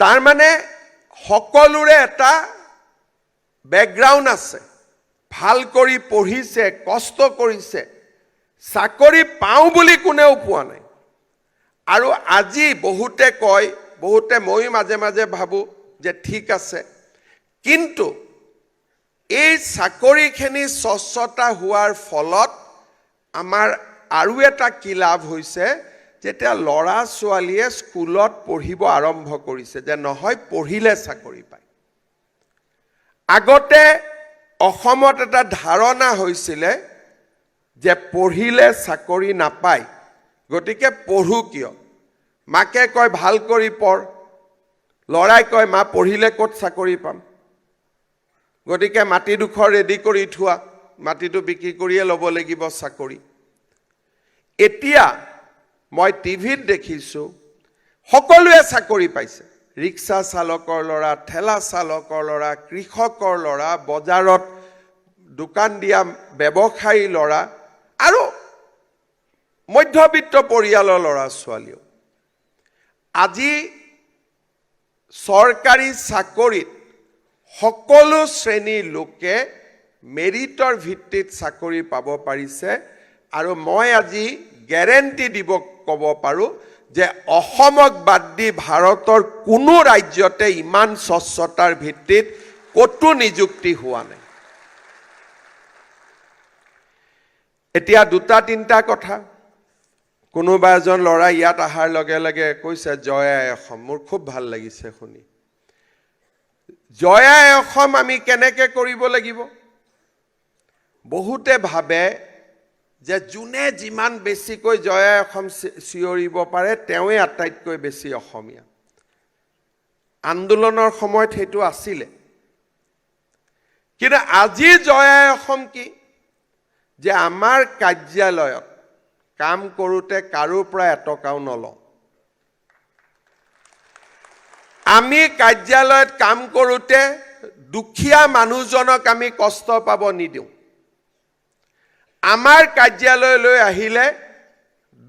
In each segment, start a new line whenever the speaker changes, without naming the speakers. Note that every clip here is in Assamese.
তাৰ মানে সকলোৰে এটা বেকগ্ৰাউণ্ড আছে, ভাল কৰি পঢ়িছে, কষ্ট কৰিছে, চাকৰি পাওঁ বুলি কোনেও পোৱা নাই। আৰু আজি বহুতে কয়, বহুতে ময়ো মাজে মাজে ভাবোঁ যে ঠিক আছে, কিন্তু এই চাকৰিখিনি স্বচ্ছতা হোৱাৰ ফলত আমাৰ আৰু এটা কি লাভ হৈছে, যেতিয়া ল'ৰা ছোৱালীয়ে স্কুলত পঢ়িব আৰম্ভ কৰিছে যে নহয় পঢ়িলে চাকৰি পায়। আগতে অসমত এটা ধাৰণা হৈছিলে যে পঢ়িলে চাকৰি নাপায়, গতিকে পঢ়ো কিয়? মাকে কয় ভাল কৰি পঢ়, ল'ৰাই কয় মা পঢ়িলে ক'ত চাকৰি পাম, গতিকে মাটিডোখৰ ৰেডি কৰি থোৱা, মাটিটো বিক্ৰী কৰিয়ে ল'ব লাগিব চাকৰি। এতিয়া মই টিভিত দেখিছোঁ সকলোৱে চাকৰি পাইছে, ৰিক্সা চালকৰ ল'ৰা, ঠেলা চালকৰ ল'ৰা, কৃষকৰ ল'ৰা, বজাৰত দোকান দিয়া ব্যৱসায়ী ল'ৰা আৰু মধ্যবিত্ত পৰিয়ালৰ ল'ৰা ছোৱালীও। আজি চৰকাৰী চাকৰিত সকলো শ্ৰেণীৰ লোকে মেৰিটৰ ভিত্তিত চাকৰি পাব পাৰিছে। আৰু মই আজি গেৰেণ্টি দিব ক'ব পাৰোঁ যে অসমক বাদ দি ভাৰতৰ কোনো ৰাজ্যতে ইমান স্বচ্ছতাৰ ভিত্তিত ক'তো নিযুক্তি হোৱা নাই। এতিয়া দুটা তিনিটা কথা, কোনোবা এজন ল'ৰা ইয়াত অহাৰ লগে লগে কৈছে জয় আই অসম, মোৰ খুব ভাল লাগিছে শুনি। জয় আই অসম আমি কেনেকৈ কৰিব লাগিব? বহুতে ভাবে যে যোনে যিমান বেছিকৈ জয় আই অসম চিঞৰিব পাৰে তেওঁৱে আটাইতকৈ বেছি অসমীয়া। আন্দোলনৰ সময়ত সেইটো আছিলে, কিন্তু আজি জয় আই অসম কি যে আমাৰ কাৰ্যালয়ত কাম কৰোঁতে কাৰো পৰা এটকাও নলওঁ। আমি কাৰ্যালয়ত কাম কৰোঁতে দুখীয়া মানুহজনক আমি কষ্ট পাব নিদিওঁ। আমাৰ কাৰ্যালয়লৈ আহিলে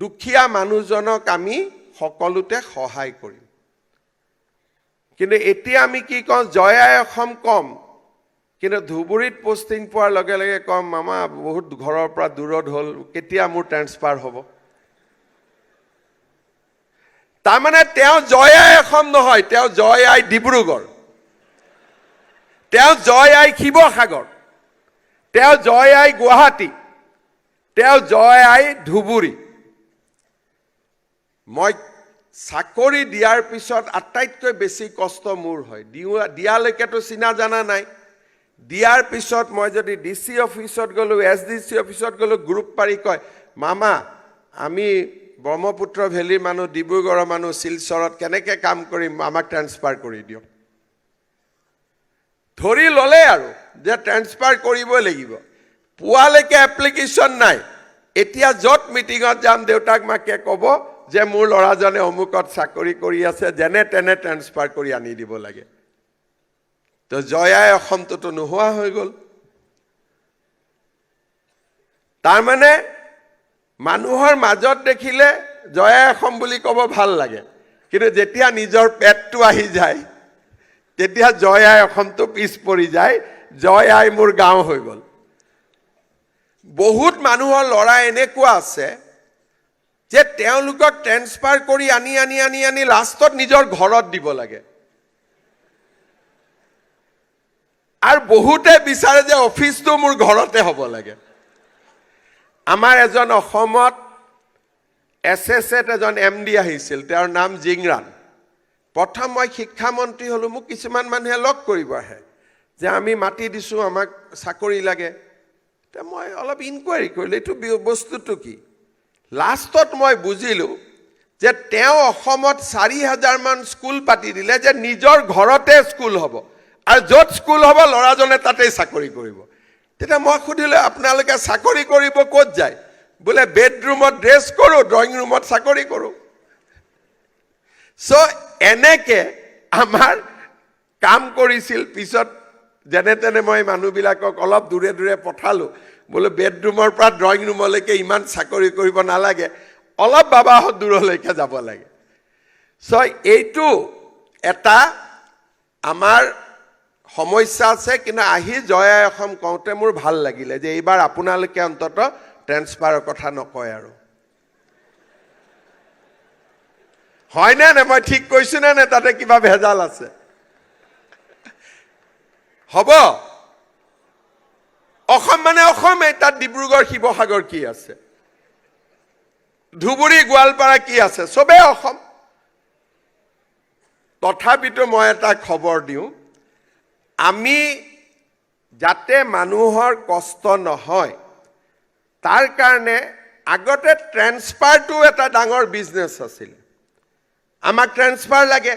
দুখীয়া মানুহজনক আমি সকলোতে সহায় কৰিম। কিন্তু এতিয়া আমি কি কওঁ, জয় আই অসম কম, কিন্তু ধুবুৰীত পোষ্টিং পোৱাৰ লগে লগে কম মামা বহুত ঘৰৰ পৰা দূৰত হ'ল, কেতিয়া মোৰ ট্ৰেন্সফাৰ হ'ব? তাৰমানে তেওঁ জয় আই অসম নহয়, তেওঁ জয় আই ডিব্ৰুগড়, তেওঁ জয় আই শিৱসাগৰ, তেওঁ জয় আই গুৱাহাটী, তেওঁ জয় আই ধুবুৰী। মই চাকৰি দিয়াৰ পিছত আটাইতকৈ বেছি কষ্ট মোৰ হয়, দিয়ালৈকেতো চিনা জানা নাই। দিয়াৰ পিছত মই যদি DC অফিচত গ'লোঁ, SDC অফিচত গ'লোঁ, গ্ৰুপ পাৰি কয় মামা আমি ব্ৰহ্মপুত্ৰ ভেলীৰ মানুহ, ডিব্ৰুগড়ৰ মানুহ, শিলচৰত কেনেকৈ কাম কৰিম, আমাক ট্ৰেন্সফাৰ কৰি দিয়ক। ধৰি ল'লে আৰু যে ট্ৰেন্সফাৰ কৰিবই লাগিব। পোৱালৈকে এপ্লিকেশ্যন নাই। এতিয়া য'ত মিটিঙত যাম দেউতাক মাকে ক'ব যে মোৰ ল'ৰাজনে অমুকত চাকৰি কৰি আছে, যেনে তেনে ট্ৰেন্সফাৰ কৰি আনি দিব লাগে। তো জয় আই অসমটোতো নোহোৱা হৈ গ'ল। তাৰমানে মানুহৰ মাজত দেখিলে জয় আই অসম বুলি ক'ব ভাল লাগে, কিন্তু যেতিয়া নিজৰ পেটটো আহি যায় তেতিয়া জয় আই অসমটো পিছ পৰি যায়, জয় আই মোৰ গাঁও হৈ গ'ল। বহুত মানুহৰ ল'ৰা এনেকুৱা আছে যে তেওঁলোকক ট্ৰেন্সফাৰ কৰি আনি আনি আনি আনি লাষ্টত নিজৰ ঘৰত দিব লাগে। আৰু বহুতে বিচাৰে যে অফিচটো মোৰ ঘৰতে হ'ব লাগে। আমাৰ এজন অসমত SSত এজন MD আহিছিল, তেওঁৰ নাম জিংৰান। প্ৰথম মই শিক্ষামন্ত্ৰী হ'লোঁ, মোক কিছুমান মানুহে লগ কৰিব আহে যে আমি মাতি দিছোঁ, আমাক চাকৰি লাগে। তে মই অলপ ইনকুৱাৰী কৰিলোঁ এইটো বস্তুটো কি। লাষ্টত মই বুজিলোঁ যে তেওঁ অসমত 4000 মান স্কুল পাতি দিলে যে নিজৰ ঘৰতে স্কুল হ'ব, আৰু য'ত স্কুল হ'ব ল'ৰাজনে তাতেই চাকৰি কৰিব। তেতিয়া মই সুধিলোঁ আপোনালোকে চাকৰি কৰিব ক'ত যায়? বোলে বেডৰুমত ড্ৰেছ কৰোঁ, ড্ৰয়িং ৰুমত চাকৰি কৰোঁ। চ' এনেকৈ আমাৰ কাম কৰিছিল। পিছত যেনে তেনে মই মানুহবিলাকক অলপ দূৰে দূৰে পঠালোঁ, বোলো বেডৰুমৰ পৰা ড্ৰয়িং ৰুমলৈকে ইমান চাকৰি কৰিব নালাগে, অলপ বাবাহঁত দূৰলৈকে যাব লাগে। চ' এইটো এটা আমাৰ সমস্যা আছে, কিন্তু আহি জয় আই অসম কওঁতে মোৰ ভাল লাগিলে যে এইবাৰ আপোনালোকে অন্তত ট্ৰেন্সফাৰৰ কথা নকয় আৰু। হয়নে নে মই ঠিক কৈছো নে তাতে কিবা ভেজাল আছে? হ'ব, অসম মানে অসমেই, তাত ডিব্ৰুগড় শিৱসাগৰ কি আছে, ধুবুৰী গোৱালপাৰা কি আছে, চবেই অসম। তথাপিতো মই এটা খবৰ দিওঁ, আমি যাতে মানুহৰ কষ্ট নহয় তাৰ কাৰণে আগতে ট্ৰেন্সফাৰটো এটা ডাঙৰ বিজনেছ আছিল। আমাক ট্ৰেন্সফাৰ লাগে,